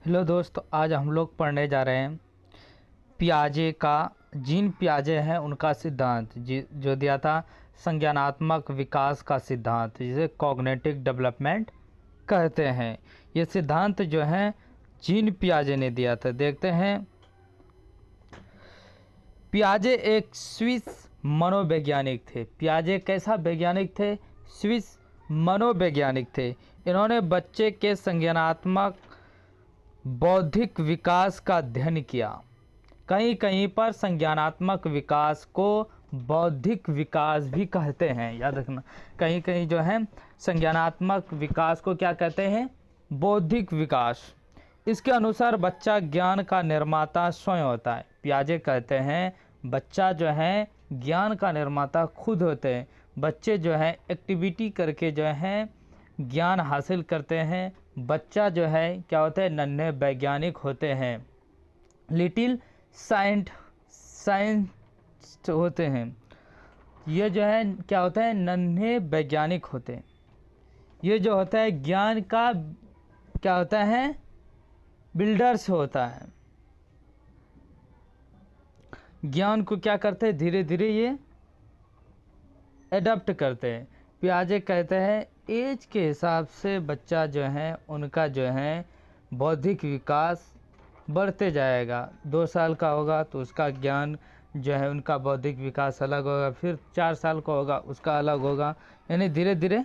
Hello दोस्तों, आज हम लोग पढ़ने जा रहे हैं पियाजे का। जीन पियाजे हैं उनका सिद्धांत जो दिया था संज्ञानात्मक विकास का सिद्धांत, जिसे कॉग्निटिव डेवलपमेंट कहते हैं। ये सिद्धांत जो है जीन पियाजे ने दिया था। देखते हैं। पियाजे एक स्विस मनोवैज्ञानिक थे। पियाजे कैसा वैज्ञानिक थे? स्विस मनोवैज्ञानिक थे। इन्होंने बच्चे के संज्ञानात्मक बौद्धिक विकास का अध्ययन किया। कहीं कहीं पर संज्ञानात्मक विकास को बौद्धिक विकास भी कहते हैं, याद रखना। कहीं कहीं जो है संज्ञानात्मक विकास को क्या कहते हैं? बौद्धिक विकास। इसके अनुसार बच्चा ज्ञान का निर्माता स्वयं होता है। पियाजे कहते हैं बच्चा जो है ज्ञान का निर्माता खुद होते हैं। बच्चे जो है एक्टिविटी करके जो है ज्ञान हासिल करते हैं। बच्चा जो है क्या होता है? नन्हे वैज्ञानिक होते हैं, लिटिल साइंटिस्ट होते हैं। ये जो है क्या होता है? नन्हे वैज्ञानिक होते हैं। ये जो होता है ज्ञान का क्या होता है? बिल्डर्स होता है। ज्ञान को क्या करते हैं? धीरे धीरे ये एडप्ट करते हैं। पियाजे कहते हैं एज के हिसाब से बच्चा जो है उनका जो है बौद्धिक विकास बढ़ते जाएगा। 2 साल का होगा तो उसका ज्ञान जो है उनका बौद्धिक विकास अलग होगा, फिर 4 साल का होगा उसका अलग होगा, यानी धीरे धीरे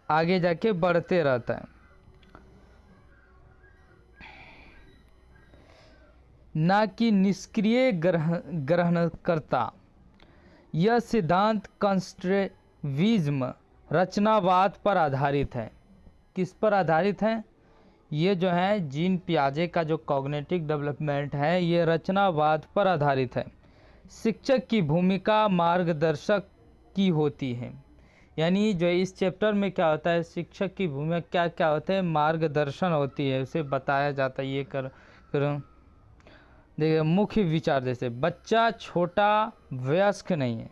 आगे जाके बढ़ते रहता है। ना कि निष्क्रिय ग्रहणकर्ता। यह सिद्धांत कंस्ट्रक्टिविज्म रचनावाद पर आधारित है। किस पर आधारित है? ये जो है जीन पियाजे का जो कॉग्निटिव डेवलपमेंट है ये रचनावाद पर आधारित है। शिक्षक की भूमिका मार्गदर्शक की होती है। यानी जो इस चैप्टर में क्या होता है, शिक्षक की भूमिका क्या क्या होता है? मार्गदर्शन होती है, उसे बताया जाता है ये करो। देखिए मुख्य विचार, जैसे बच्चा छोटा वयस्क नहीं है।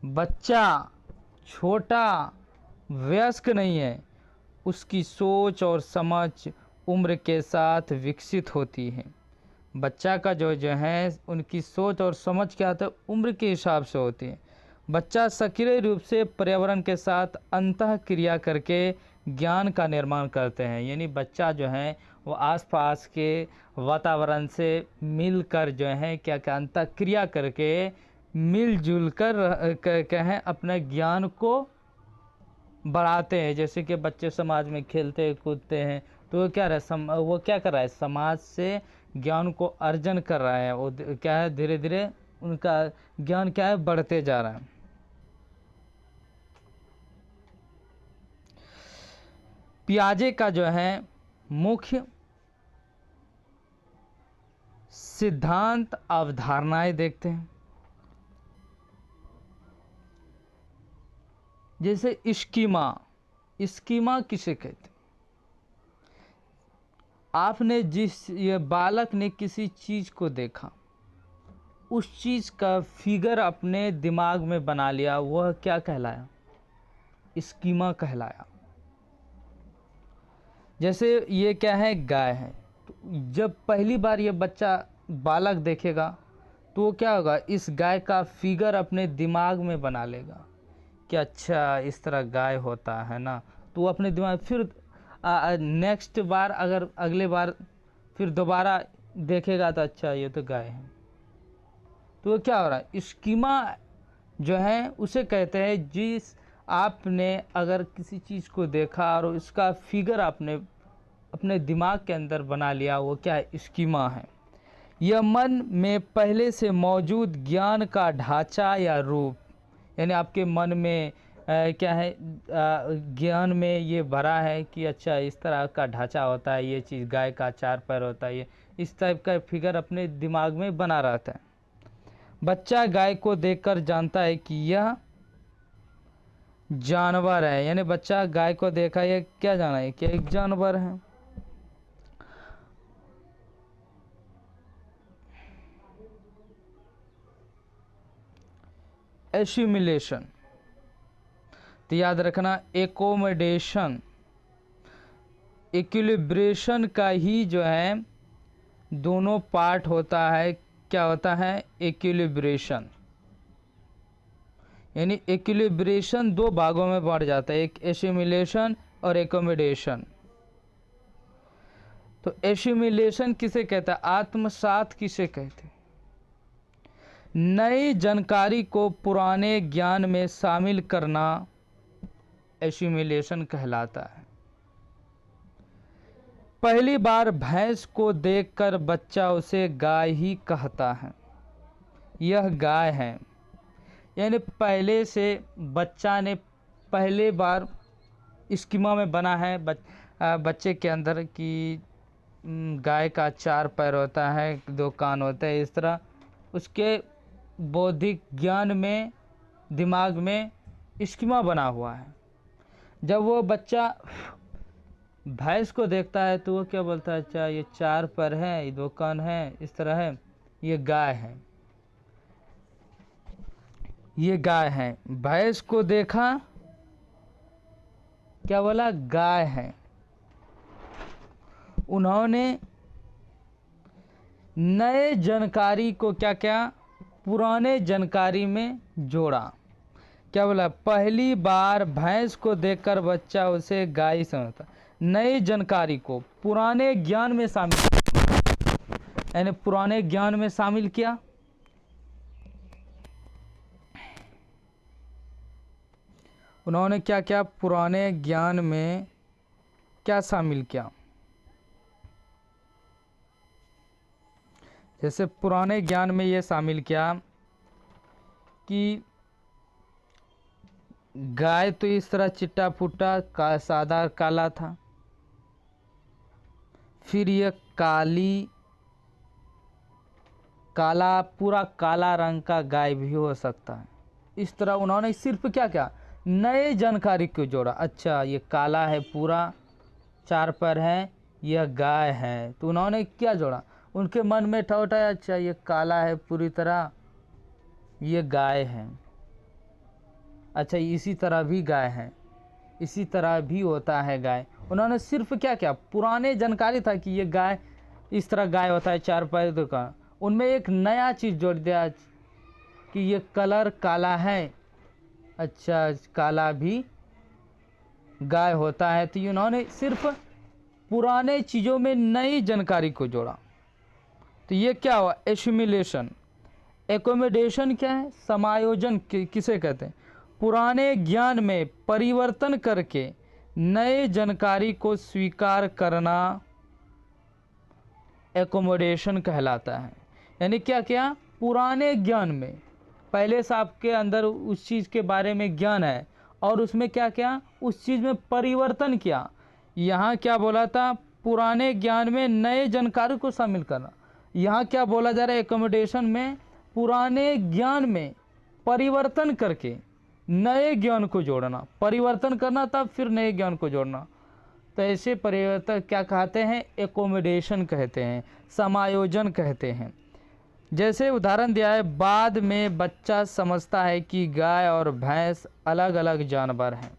बच्चा छोटा वयस्क नहीं है। उसकी सोच और समझ उम्र के साथ विकसित होती है। बच्चा का जो है उनकी सोच और समझ क्या होता है? उम्र के हिसाब से होती है। बच्चा सक्रिय रूप से पर्यावरण के साथ अंतः क्रिया करके ज्ञान का निर्माण करते हैं। यानी बच्चा जो है वो आसपास के वातावरण से मिलकर जो है क्या क्या अंतः क्रिया करके मिलजुल कर कहें अपने ज्ञान को बढ़ाते हैं। जैसे कि बच्चे समाज में खेलते कूदते हैं तो वो क्या कर रहा है? समाज से ज्ञान को अर्जन कर रहा है। वो क्या है? धीरे धीरे उनका ज्ञान क्या है? बढ़ते जा रहा है। पियाजे का जो है मुख्य सिद्धांत अवधारणाएं देखते हैं। जैसे स्कीमा किसे कहते हैं? आपने ये बालक ने किसी चीज को देखा, उस चीज का फिगर अपने दिमाग में बना लिया, वह क्या कहलाया? स्कीमा कहलाया। जैसे ये क्या है? गाय है। तो जब पहली बार ये बच्चा बालक देखेगा तो वो क्या होगा? इस गाय का फिगर अपने दिमाग में बना लेगा कि अच्छा इस तरह गाय होता है ना। तो वो अपने दिमाग फिर नेक्स्ट बार अगर अगले बार फिर दोबारा देखेगा तो अच्छा ये तो गाय है। तो क्या हो रहा है? स्कीमा जो है उसे कहते हैं जिस आपने अगर किसी चीज़ को देखा और उसका फिगर आपने अपने दिमाग के अंदर बना लिया, वो क्या है? स्कीमा है। यह मन में पहले से मौजूद ज्ञान का ढांचा या रूप, यानी आपके मन में क्या है? ज्ञान में ये भरा है कि अच्छा इस तरह का ढांचा होता है, ये चीज़ गाय का 4 पैर होता है, ये इस टाइप का फिगर अपने दिमाग में बना रहता है। बच्चा गाय को देखकर जानता है कि यह जानवर है। यानी बच्चा गाय को देखा, ये क्या जाना है कि एक जानवर है। एस्यूमिलेशन, तो याद रखना एकोमोडेशन, इक्विलिब्रेशन का ही जो है दोनों पार्ट होता है, क्या होता है, इक्विलिब्रेशन। यानी इक्विलिब्रेशन दो भागों में बढ़ जाता है, एक एसिमिलेशन और एकोमोडेशन। तो एसिमिलेशन किसे कहता है, आत्मसात किसे कहते हैं, नई जानकारी को पुराने ज्ञान में शामिल करना एसिमिलेशन कहलाता है। पहली बार भैंस को देखकर बच्चा उसे गाय ही कहता है, यह गाय है। यानी पहले से बच्चा ने पहले बार स्कीमा में बना है बच्चे के अंदर कि गाय का 4 पैर होता है, 2 कान होते हैं, इस तरह उसके बौद्धिक ज्ञान में, दिमाग में स्कीमा बना हुआ है। जब वो बच्चा भैंस को देखता है तो वो क्या बोलता है, अच्छा ये 4 पैर है, ये 2 कान है, इस तरह है, ये गाय है, ये गाय है। भैंस को देखा, क्या बोला, गाय है। उन्होंने नए जानकारी को क्या क्या पुराने जानकारी में जोड़ा। क्या बोला, पहली बार भैंस को देखकर बच्चा उसे गाय समझता। नई जानकारी को पुराने ज्ञान में शामिल, यानी पुराने ज्ञान में शामिल किया। उन्होंने क्या क्या पुराने ज्ञान में क्या शामिल किया, जैसे पुराने ज्ञान में ये शामिल किया कि गाय तो इस तरह चिट्टा फुट्टा का सादा काला था, फिर यह काला पूरा काला रंग का गाय भी हो सकता है। इस तरह उन्होंने सिर्फ क्या क्या नए जानकारी को जोड़ा। अच्छा ये काला है, पूरा 4 पैर है, यह गाय है। तो उन्होंने क्या जोड़ा, उनके मन में था उठाया, अच्छा ये काला है पूरी तरह, ये गाय है। अच्छा इसी तरह भी गाय है, इसी तरह भी होता है गाय। उन्होंने सिर्फ क्या क्या पुराने जानकारी था कि ये गाय इस तरह गाय होता है, 4 पैर का, उनमें एक नया चीज़ जोड़ दिया कि ये कलर काला है, अच्छा काला भी गाय होता है। तो उन्होंने सिर्फ पुराने चीज़ों में नई जानकारी को जोड़ा। तो ये क्या हुआ, एसिमिलेशन। एकोमोडेशन क्या है, समायोजन किसे कहते हैं, पुराने ज्ञान में परिवर्तन करके नए जानकारी को स्वीकार करना एकोमोडेशन कहलाता है। यानी क्या क्या पुराने ज्ञान में, पहले से आपके अंदर उस चीज़ के बारे में ज्ञान है और उसमें क्या क्या उस चीज़ में परिवर्तन किया। यहाँ क्या बोला था, पुराने ज्ञान में नए जानकारी को शामिल करना। यहाँ क्या बोला जा रहा है, एकोमोडेशन में पुराने ज्ञान में परिवर्तन करके नए ज्ञान को जोड़ना, परिवर्तन करना तब फिर नए ज्ञान को जोड़ना। तो ऐसे परिवर्तन क्या कहते हैं, एकोमोडेशन कहते हैं, समायोजन कहते हैं। जैसे उदाहरण दिया है, बाद में बच्चा समझता है कि गाय और भैंस अलग अलग जानवर हैं।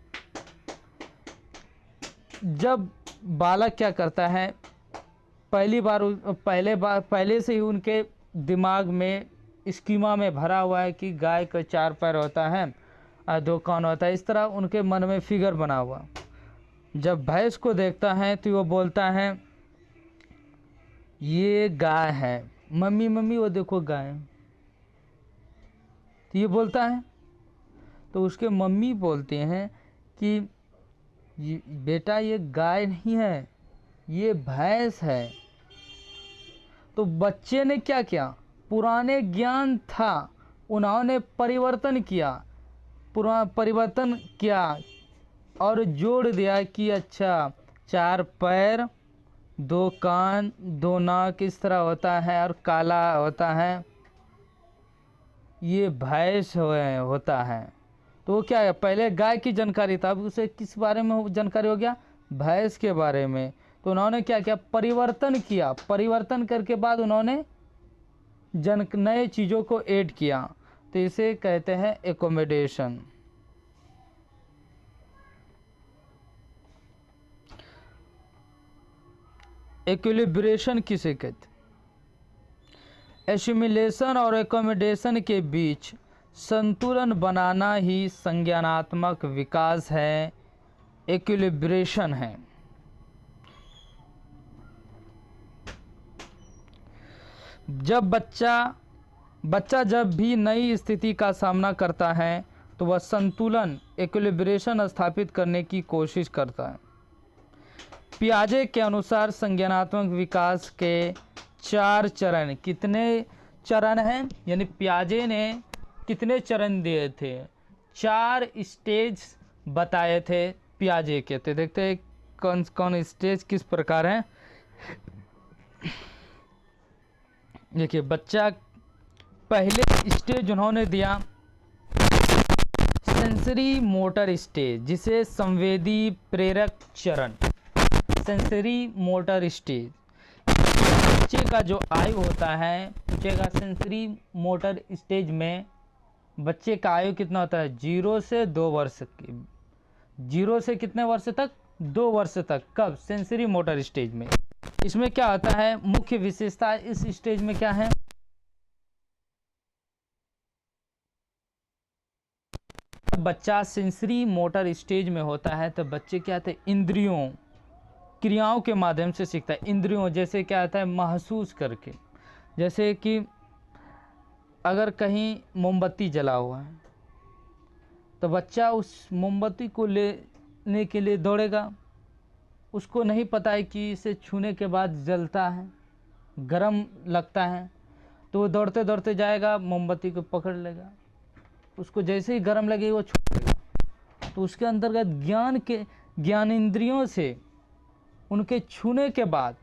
जब बालक क्या करता है, पहले से ही उनके दिमाग में स्कीमा में भरा हुआ है कि गाय का 4 पैर होता है और 2 कान होता है, इस तरह उनके मन में फिगर बना हुआ। जब भैंस को देखता है तो वो बोलता है ये गाय है, मम्मी मम्मी वो देखो गाय, तो ये बोलता है। तो उसके मम्मी बोलते हैं कि बेटा ये गाय नहीं है, ये भैंस है। तो बच्चे ने क्या किया, पुराने ज्ञान था, उन्होंने परिवर्तन किया और जोड़ दिया कि अच्छा 4 पैर, 2 कान, 2 नाक इस तरह होता है और काला होता है, ये भैंस होता है। तो क्या है, पहले गाय की जानकारी था, अब उसे किस बारे में जानकारी हो गया, भैंस के बारे में। तो उन्होंने क्या किया, परिवर्तन किया, परिवर्तन करके बाद उन्होंने नए चीज़ों को ऐड किया। तो इसे कहते हैं एकोमोडेशन। इक्विलिब्रेशन किसे कहते हैं, एसिमिलेशन और एकोमोडेशन के बीच संतुलन बनाना ही संज्ञानात्मक विकास है, इक्विलिब्रेशन है। जब बच्चा जब भी नई स्थिति का सामना करता है तो वह संतुलन, इक्विलिब्रेशन स्थापित करने की कोशिश करता है। पियाजे के अनुसार संज्ञानात्मक विकास के 4 चरण, कितने चरण हैं, यानी पियाजे ने कितने चरण दिए थे, 4 स्टेज बताए थे पियाजे के। तो देखते हैं कौन कौन स्टेज किस प्रकार हैं। देखिए, बच्चा पहले स्टेज उन्होंने दिया सेंसरी मोटर स्टेज, जिसे संवेदी प्रेरक चरण, सेंसरी मोटर स्टेज। बच्चे का जो आयु होता है, पूछेगा सेंसरी मोटर स्टेज में बच्चे का आयु कितना होता है, 0 से 2 वर्ष की। 0 से कितने वर्ष तक, 2 वर्ष तक। कब, सेंसरी मोटर स्टेज में। इसमें क्या होता है, मुख्य विशेषता इस स्टेज में क्या है, बच्चा सेंसरी मोटर स्टेज में होता है तो बच्चे क्या होते हैं, इंद्रियों, क्रियाओं के माध्यम से सीखता है। इंद्रियों जैसे क्या होता है, महसूस करके। जैसे कि अगर कहीं मोमबत्ती जला हुआ है तो बच्चा उस मोमबत्ती को लेने के लिए दौड़ेगा। उसको नहीं पता है कि इसे छूने के बाद जलता है, गरम लगता है, तो वो दौड़ते दौड़ते जाएगा, मोमबत्ती को पकड़ लेगा। उसको जैसे ही गरम लगे वो छू लेगा। तो उसके अंतर्गत ज्ञानेंद्रियों से उनके छूने के बाद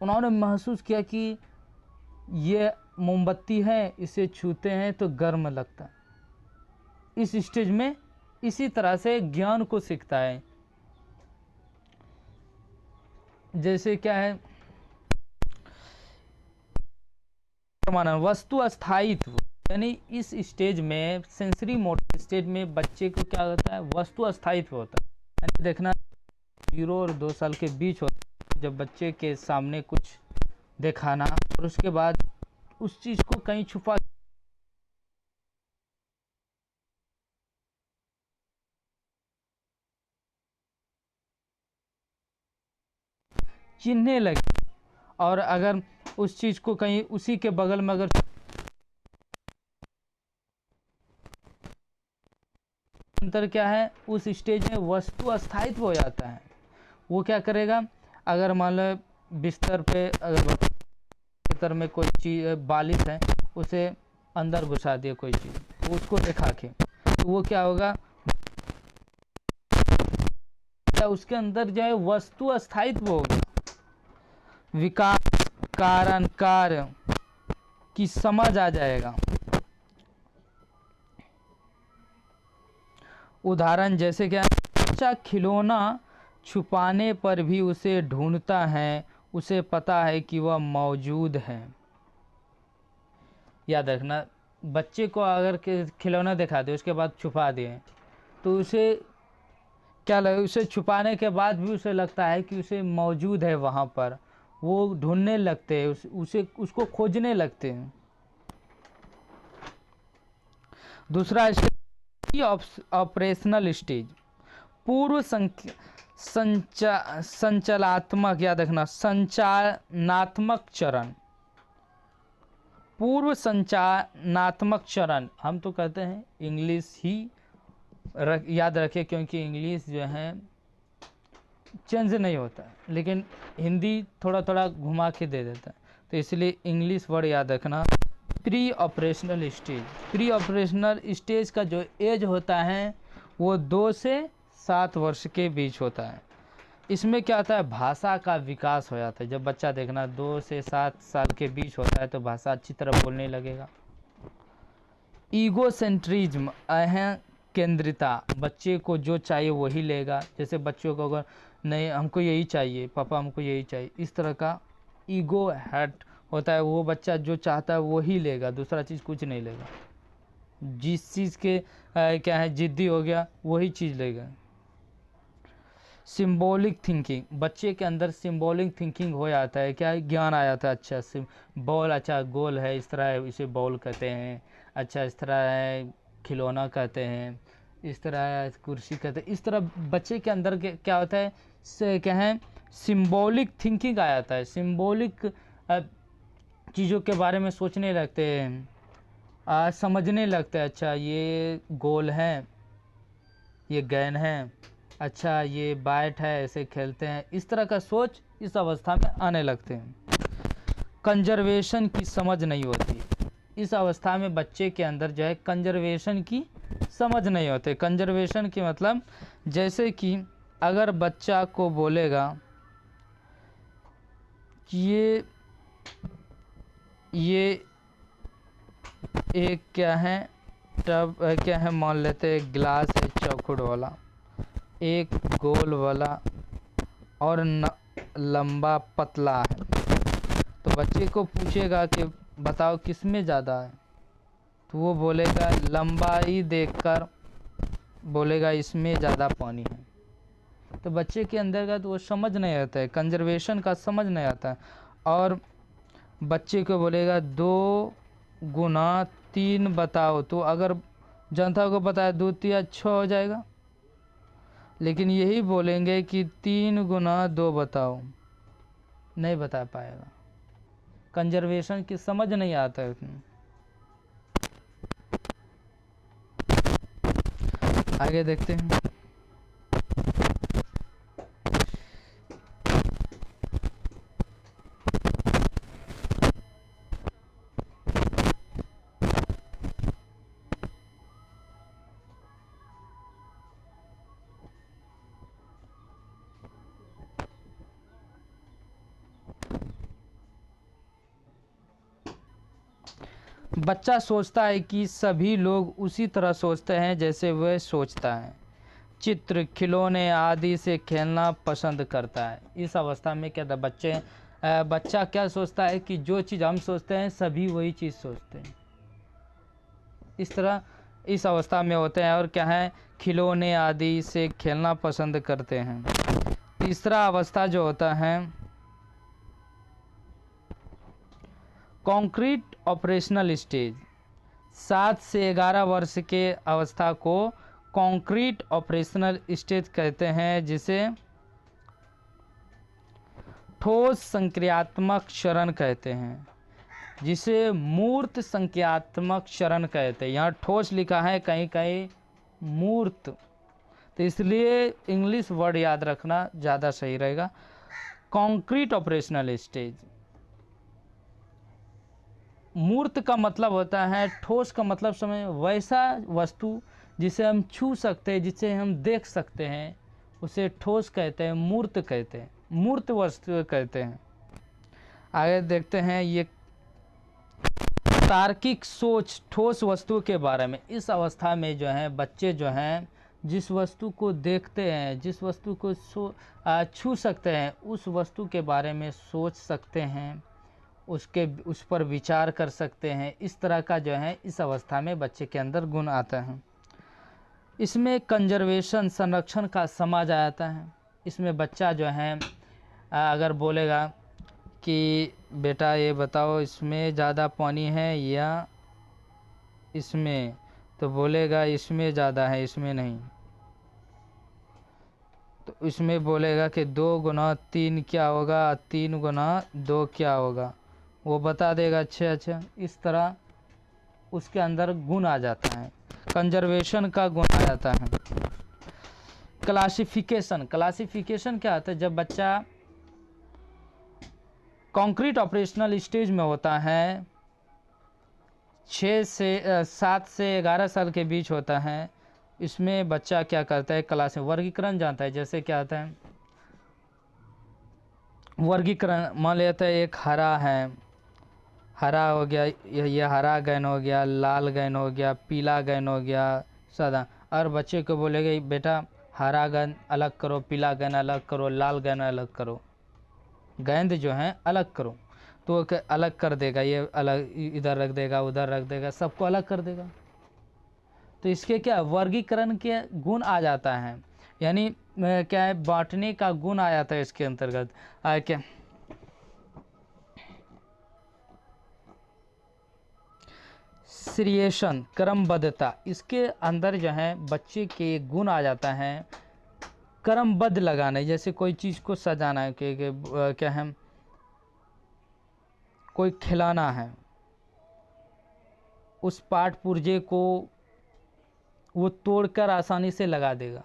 उन्होंने महसूस किया कि ये मोमबत्ती है, इसे छूते हैं तो गर्म लगता है। इस स्टेज में इसी तरह से ज्ञान को सीखता है। जैसे क्या है, वस्तु अस्थायित्व, यानी इस स्टेज में, सेंसरी मोटर स्टेज में बच्चे को क्या होता है, वस्तु अस्थायित्व होता है। यानी देखना 0 और 2 साल के बीच होता है, जब बच्चे के सामने कुछ दिखाना और उसके बाद उस चीज को कहीं छुपा चिन्हने लगे। और अगर उस चीज को कहीं उसी के बगल में अगर अंतर क्या है, उस स्टेज में वस्तु अस्थायित्व हो जाता है। वो क्या करेगा, अगर मान लो बिस्तर पे अगर बिस्तर में कोई चीज बालिश है, उसे अंदर घुसा दिया कोई चीज, तो उसको दिखा के, तो वो क्या होगा, उसके अंदर जो है वस्तु अस्थायित्व होगा। विकास, कारण, कार्य की समझ आ जाएगा। उदाहरण जैसे क्या, बच्चा खिलौना छुपाने पर भी उसे ढूंढता है, उसे पता है कि वह मौजूद है। याद रखना, बच्चे को अगर खिलौना दिखा दे उसके बाद छुपा दिए तो उसे क्या लगे, उसे छुपाने के बाद भी उसे लगता है कि उसे मौजूद है वहाँ पर। वो ढूंढने लगते हैं, उसको खोजने लगते हैं। दूसरा स्टेज, ऑपरेशनल स्टेज, पूर्व संचालनात्मक, याद रखना, संचालनात्मक चरण। पूर्व संचालनात्मक चरण, हम तो कहते हैं इंग्लिश ही याद रखें, क्योंकि इंग्लिश जो है चेंज नहीं होता है, लेकिन हिंदी थोड़ा थोड़ा घुमा के दे देता है, तो इसलिए इंग्लिश वर्ड याद रखना। Pre operational stage, pre operational stage का जो एज होता है वो 2 से 7 वर्ष के बीच होता है। इसमें क्या होता है, भाषा का विकास हो जाता है। जब बच्चा देखना 2 से 7 साल के बीच होता है तो भाषा अच्छी तरह बोलने लगेगा। ईगोसेंट्रिज्म, अहम केंद्रिता, बच्चे को जो चाहिए वही लेगा। जैसे बच्चों को अगर नहीं हमको यही चाहिए, पापा हमको यही चाहिए, इस तरह का ईगो हर्ट होता है। वो बच्चा जो चाहता है वही लेगा, दूसरा चीज़ कुछ नहीं लेगा। जिस चीज़ के क्या है जिद्दी हो गया वही चीज़ लेगा। सिंबॉलिक थिंकिंग, बच्चे के अंदर सिंबॉलिक थिंकिंग हो जाता है, क्या ज्ञान आ जाता है। अच्छा बॉल, अच्छा गोल है, इस तरह है, इसे बॉल कहते हैं। अच्छा इस तरह है, खिलौना कहते हैं। इस तरह कुर्सी कहते हैं। इस तरह बच्चे के अंदर क्या होता है, क्या है, सिंबॉलिक थिंकिंग आ जाता है। सिंबॉलिक चीज़ों के बारे में सोचने लगते हैं, समझने लगते हैं। अच्छा ये गोल है, ये गेंद है, अच्छा ये बैट है, ऐसे खेलते हैं। इस तरह का सोच इस अवस्था में आने लगते हैं। कंजर्वेशन की समझ नहीं होती। इस अवस्था में बच्चे के अंदर जो है कंजर्वेशन की समझ नहीं होते। कंजर्वेशन की मतलब जैसे कि अगर बच्चा को बोलेगा कि ये एक क्या है, टब क्या है, मान लेते हैं गिलास है चौखुट वाला, एक गोल वाला और लंबा पतला है। तो बच्चे को पूछेगा कि बताओ किस में ज़्यादा है, तो वो बोलेगा लंबाई देखकर बोलेगा इसमें ज़्यादा पानी है। तो बच्चे के अंदर का तो वो समझ नहीं आता है, कंजर्वेशन का समझ नहीं आता है। और बच्चे को बोलेगा 2 गुना 3 बताओ, तो अगर जनता को बताया 2 3 6 हो जाएगा, लेकिन यही बोलेंगे कि 3 गुना 2 बताओ, नहीं बता पाएगा। कंजर्वेशन की समझ नहीं आता है उतनी। आगे देखते हैं। बच्चा सोचता है कि सभी लोग उसी तरह सोचते हैं जैसे वह सोचता है। चित्र, खिलौने आदि से खेलना पसंद करता है। इस अवस्था में क्या था, बच्चा क्या सोचता है कि जो चीज़ हम सोचते हैं सभी वही चीज़ सोचते हैं। इस तरह इस अवस्था में होते हैं। और क्या है, खिलौने आदि से खेलना पसंद करते हैं। तीसरा अवस्था जो होता है कॉन्क्रीट ऑपरेशनल स्टेज, 7 से 11 वर्ष के अवस्था को कॉन्क्रीट ऑपरेशनल स्टेज कहते हैं, जिसे ठोस संक्रियात्मक चरण कहते हैं, जिसे मूर्त संक्रियात्मक चरण कहते हैं। यहाँ ठोस लिखा है, कहीं कहीं मूर्त, तो इसलिए इंग्लिश वर्ड याद रखना ज़्यादा सही रहेगा। कॉन्क्रीट ऑपरेशनल स्टेज, मूर्त का मतलब होता है, ठोस का मतलब समझ, वैसा वस्तु जिसे हम छू सकते हैं, जिसे हम देख सकते हैं, उसे ठोस कहते हैं, मूर्त कहते हैं, मूर्त वस्तु कहते हैं। आगे देखते हैं ये तार्किक सोच ठोस वस्तु के बारे में। इस अवस्था में जो है बच्चे जो हैं जिस वस्तु को देखते हैं, जिस वस्तु को छू सकते हैं, उस वस्तु के बारे में सोच सकते हैं, उस पर विचार कर सकते हैं। इस तरह का जो है इस अवस्था में बच्चे के अंदर गुण आता है। इसमें कंजर्वेशन, संरक्षण का समझ आ जाता है। इसमें बच्चा जो है अगर बोलेगा कि बेटा ये बताओ इसमें ज़्यादा पानी है या इसमें, तो बोलेगा इसमें ज़्यादा है, इसमें नहीं। तो इसमें बोलेगा कि 2 गुना 3 क्या होगा, 3 गुना 2 क्या होगा, वो बता देगा। अच्छा इस तरह उसके अंदर गुण आ जाता है, कंजर्वेशन का गुण आ जाता है। क्लासिफिकेशन, क्लासिफिकेशन क्या होता है, जब बच्चा कंक्रीट ऑपरेशनल स्टेज में होता है, 7 से 11 साल के बीच होता है, इसमें बच्चा क्या करता है, क्लास में वर्गीकरण जानता है। जैसे क्या होता है वर्गीकरण, मान लेता है एक हरा है, हरा हो गया, ये हरा गेंद हो गया, लाल गेंद हो गया, पीला गेंद हो गया, सादा। और बच्चे को बोलेगा बेटा हरा गेंद अलग करो, पीला गेंद अलग करो, लाल गेंद अलग करो, गेंद जो है अलग करो, तो वो अलग कर देगा, ये अलग इधर रख देगा, उधर रख देगा, सबको अलग कर देगा। तो इसके क्या वर्गीकरण के गुण आ जाता है। यानी क्या है, बांटने का गुण आ जाता है इसके अंतर्गत। क्या श्रेयसन क्रमबद्धता, इसके अंदर जो है बच्चे के गुण आ जाता है क्रमबद्ध लगाना। जैसे कोई चीज़ को सजाना है क्या है, कोई खिलाना है, उस पाठ पुर्जे को वो तोड़कर आसानी से लगा देगा,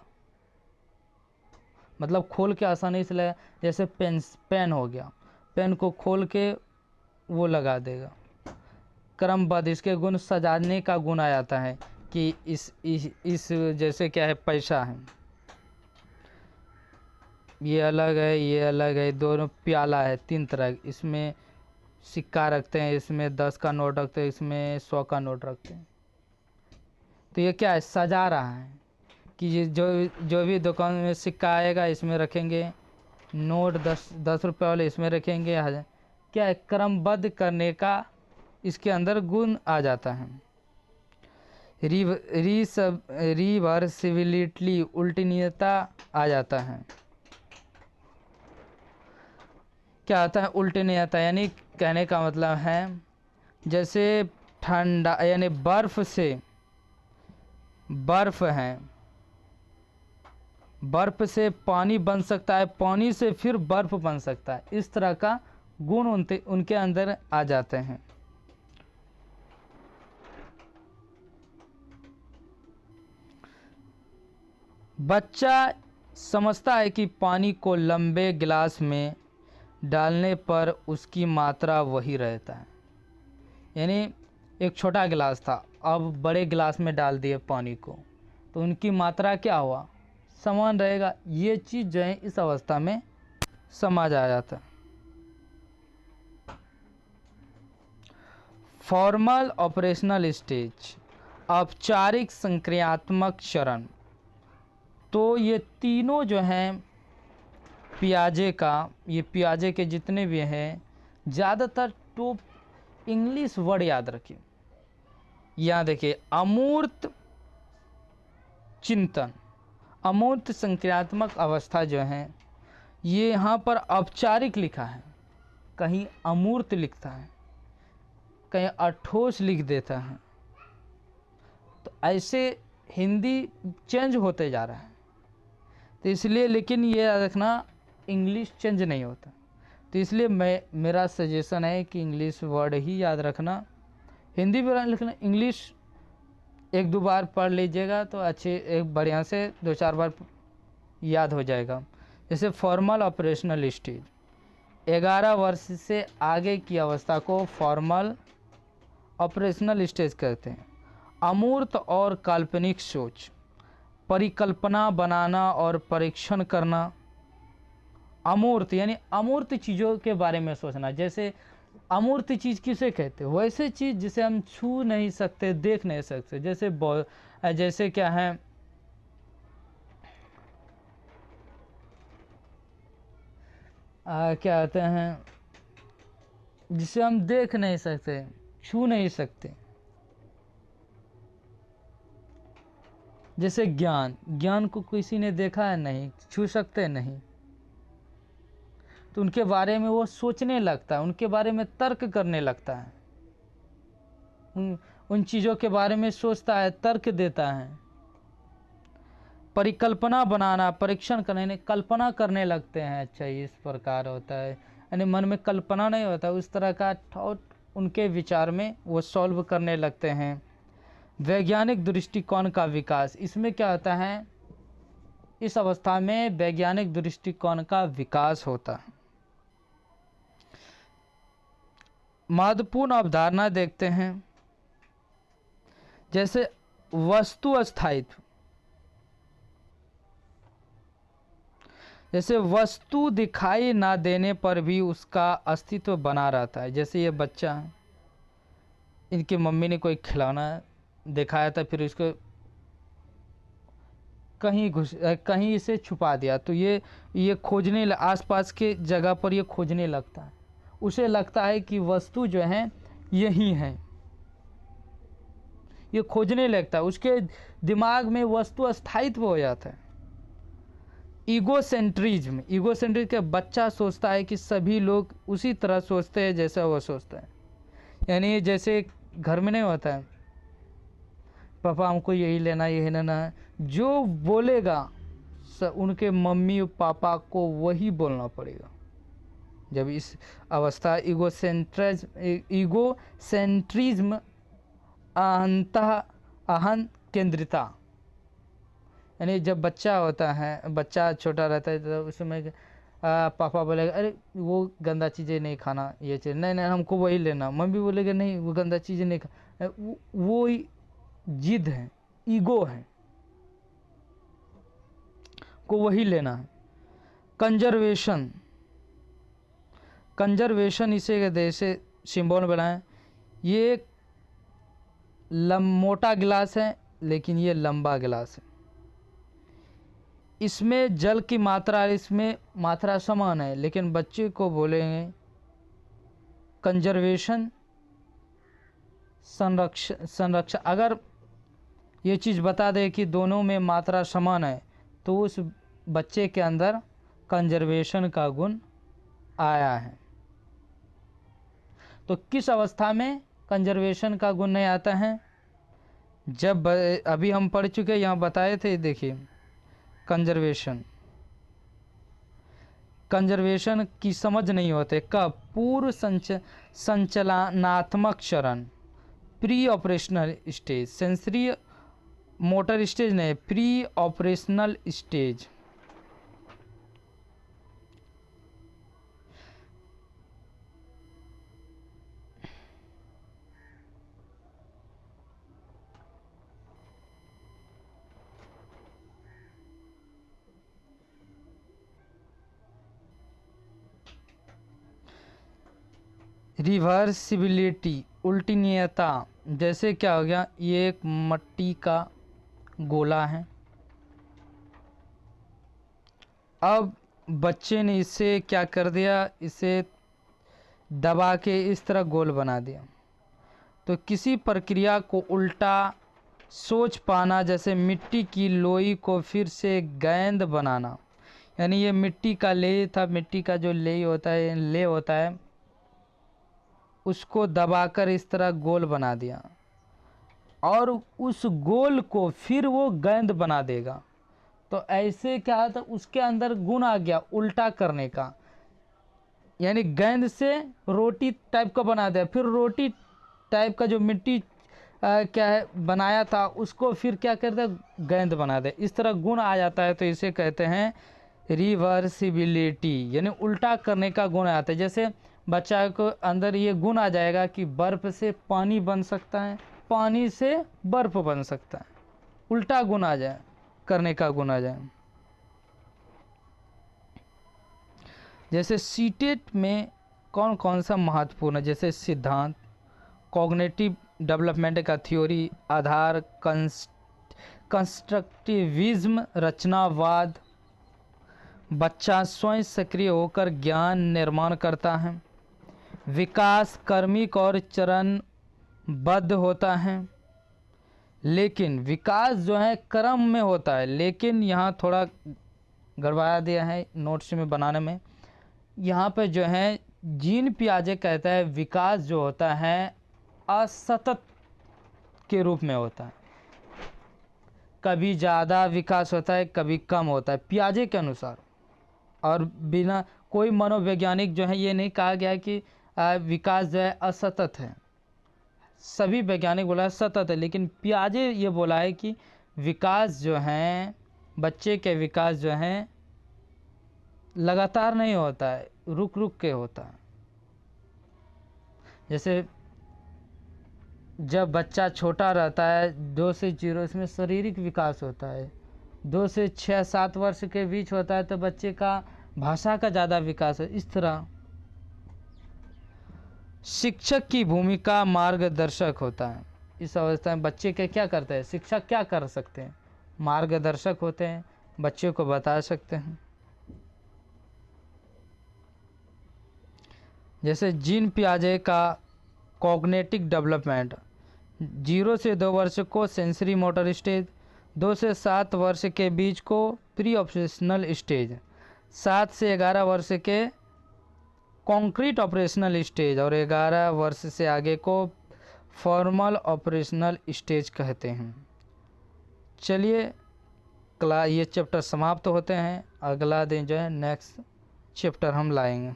मतलब खोल के आसानी से लगा। जैसे पेन हो गया, पेन को खोल के वो लगा देगा। क्रमबद्ध, इसके गुण सजाने का गुण आ जाता है कि इस जैसे क्या है, पैसा है, ये अलग है, ये अलग है, दोनों प्याला है, 3 तरह, इसमें सिक्का रखते हैं, इसमें 10 का नोट रखते हैं, इसमें 100 का नोट रखते हैं। तो ये क्या है, सजा रहा है कि ये जो भी दुकान में सिक्का आएगा इसमें रखेंगे, नोट 10 रुपये वाले इसमें रखेंगे, हजार, क्या है, क्रमबद्ध करने का इसके अंदर गुण आ जाता है। रिवर्सिबिलिटी, उल्टनीयता आ जाता है। क्या आता है, उल्टनीयता, यानी कहने का मतलब है जैसे ठंडा, यानी बर्फ है, बर्फ से पानी बन सकता है, पानी से फिर बर्फ बन सकता है, इस तरह का गुण उनके अंदर आ जाते हैं। बच्चा समझता है कि पानी को लंबे गिलास में डालने पर उसकी मात्रा वही रहता है। यानी एक छोटा गिलास था, अब बड़े गिलास में डाल दिए पानी को, तो उनकी मात्रा क्या हुआ, समान रहेगा। ये चीज़ जो है इस अवस्था में समझ आ जाता है। फॉर्मल ऑपरेशनल स्टेज, औपचारिक संक्रियात्मक चरण। तो ये तीनों जो हैं पियाजे के जितने भी हैं, ज़्यादातर तो इंग्लिश वर्ड याद रखिए। यहाँ देखिए, अमूर्त चिंतन, अमूर्त संक्रियात्मक अवस्था जो है, ये यहाँ पर औपचारिक लिखा है, कहीं अमूर्त लिखता है, कहीं अठोस लिख देता है। तो ऐसे हिंदी चेंज होते जा रहा है, तो इसलिए, लेकिन ये याद रखना इंग्लिश चेंज नहीं होता। तो इसलिए मेरा सजेशन है कि इंग्लिश वर्ड ही याद रखना, हिंदी भी लिखना, इंग्लिश 1-2 बार पढ़ लीजिएगा तो अच्छे, एक बढ़िया से 2-4 बार याद हो जाएगा। जैसे फॉर्मल ऑपरेशनल स्टेज, 11 वर्ष से आगे की अवस्था को फॉर्मल ऑपरेशनल स्टेज कहते हैं। अमूर्त और काल्पनिक सोच, परिकल्पना बनाना और परीक्षण करना। अमूर्त यानी अमूर्त चीज़ों के बारे में सोचना। जैसे अमूर्त चीज़ किसे कहते हैं, वैसे चीज़ जिसे हम छू नहीं सकते, देख नहीं सकते। जैसे क्या है, क्या कहते हैं, जिसे हम देख नहीं सकते, छू नहीं सकते। जैसे ज्ञान को किसी ने देखा है नहीं, छू सकते नहीं, तो उनके बारे में वो सोचने लगता है, उनके बारे में तर्क करने लगता है, उन चीज़ों के बारे में सोचता है, तर्क देता है। परिकल्पना बनाना, परीक्षण करने, कल्पना करने लगते हैं, अच्छा इस प्रकार होता है, यानी मन में कल्पना नहीं होता, उस तरह का थॉट उनके विचार में वो सॉल्व करने लगते हैं। वैज्ञानिक दृष्टिकोण का विकास, इसमें क्या होता है, इस अवस्था में वैज्ञानिक दृष्टिकोण का विकास होता है। महत्वपूर्ण अवधारणा देखते हैं, जैसे वस्तु अस्थायित्व। जैसे वस्तु दिखाई ना देने पर भी उसका अस्तित्व बना रहता है। जैसे ये बच्चा है, इनकी मम्मी ने कोई खिलौना दिखाया था, फिर इसको कहीं इसे छुपा दिया, तो ये खोजने, आसपास के जगह पर ये खोजने लगता है। उसे लगता है कि वस्तु जो है यही है, ये खोजने लगता है, उसके दिमाग में वस्तु अस्थायित्व हो जाता है। ईगोसेंट्रिज्म, ईगोसेंट्रिज्म क्या, बच्चा सोचता है कि सभी लोग उसी तरह सोचते हैं जैसा वो सोचता है। यानी जैसे घर में नहीं होता है, पापा हमको यही लेना यही लेना है, जो बोलेगा उनके मम्मी और पापा को वही बोलना पड़ेगा। जब इस अवस्था ईगोसेंट्रिज्म, अहं केंद्रिता, यानी जब बच्चा होता है, बच्चा छोटा रहता है तो उसमें पापा बोलेगा अरे वो गंदा चीज़ें नहीं खाना, ये चीज़ नहीं नहीं हमको वही लेना, मम्मी बोलेगा नहीं वो गंदा चीज़ें नहीं खा, वो जिद है, ईगो है, को वही लेना है। कंजर्वेशन, कंजर्वेशन इसे कहते हैं, इसे सिंबल बनाए। ये एक मोटा गिलास है लेकिन ये लंबा गिलास है, इसमें जल की मात्रा, इसमें मात्रा समान है, लेकिन बच्चे को बोलेंगे कंजर्वेशन, संरक्षण। अगर ये चीज़ बता दे कि दोनों में मात्रा समान है तो उस बच्चे के अंदर कंजर्वेशन का गुण आया है। तो किस अवस्था में कंजर्वेशन का गुण नहीं आता है? जब अभी हम पढ़ चुके, यहाँ बताए थे, देखिए कंजर्वेशन की समझ नहीं होते कब? पूर्व संचलनात्मक चरण, pre operational stage, sensory motor stage नहीं, प्री ऑपरेशनल स्टेज। रिवर्सिबिलिटी, उल्टनीयता, जैसे क्या हो गया, ये एक मट्टी का गोला है, अब बच्चे ने इसे क्या कर दिया, इसे दबा के इस तरह गोल बना दिया। तो किसी प्रक्रिया को उल्टा सोच पाना, जैसे मिट्टी की लोई को फिर से गेंद बनाना, यानी ये मिट्टी का ले था, मिट्टी का जो ले होता है उसको दबाकर इस तरह गोल बना दिया और उस गोल को फिर वो गेंद बना देगा। तो ऐसे क्या था, उसके अंदर गुण आ गया उल्टा करने का, यानी गेंद से रोटी टाइप का बना दिया, फिर रोटी टाइप का जो मिट्टी क्या है बनाया था उसको फिर क्या करते हैं, गेंद बना दे, इस तरह गुण आ जाता है। तो इसे कहते हैं रिवर्सिबिलिटी, यानी उल्टा करने का गुण आता है। जैसे बच्चा को अंदर ये गुण आ जाएगा कि बर्फ से पानी बन सकता है, पानी से बर्फ बन सकता है, उल्टा गुण आ जाए, करने का गुण आ जाए। जैसे सीटेट में कौन कौन सा महत्वपूर्ण है, जैसे सिद्धांत, कॉग्निटिव डेवलपमेंट का थ्योरी, आधार, कंस्ट्रक्टिविज्म, रचनावाद, बच्चा स्वयं सक्रिय होकर ज्ञान निर्माण करता है, विकास क्रमिक और चरणबद्ध होता है, लेकिन विकास जो है क्रम में होता है, लेकिन यहाँ थोड़ा गड़बड़ा दिया है नोट्स में बनाने में। यहाँ पे जो है जीन पियाजे कहता है विकास जो होता है असतत के रूप में होता है, कभी ज़्यादा विकास होता है कभी कम होता है पियाजे के अनुसार, और बिना कोई मनोवैज्ञानिक जो है ये नहीं कहा गया है कि विकास जो है असतत है, सभी वैज्ञानिक बोला है सतत है, लेकिन पियाजे ये बोला है कि विकास जो है, बच्चे के विकास जो है लगातार नहीं होता है, रुक रुक के होता है। जैसे जब बच्चा छोटा रहता है 2 से 0, इसमें शारीरिक विकास होता है, 2 से 6-7 वर्ष के बीच होता है तो बच्चे का भाषा का ज़्यादा विकास है। इस तरह शिक्षक की भूमिका मार्गदर्शक होता है। इस अवस्था में बच्चे के क्या करते हैं, शिक्षक क्या कर सकते हैं, मार्गदर्शक होते हैं, बच्चे को बता सकते हैं। जैसे जीन पियाजे का कॉग्निटिव डेवलपमेंट, 0 से 2 वर्ष को सेंसरी मोटर स्टेज, 2 से 7 वर्ष के बीच को प्री ऑपरेशनल स्टेज, 7 से 11 वर्ष के कॉन्क्रीट ऑपरेशनल स्टेज और 11 वर्ष से आगे को फॉर्मल ऑपरेशनल स्टेज कहते हैं। चलिए ये चैप्टर समाप्त होते हैं, अगला दिन जो है नेक्स्ट चैप्टर हम लाएंगे।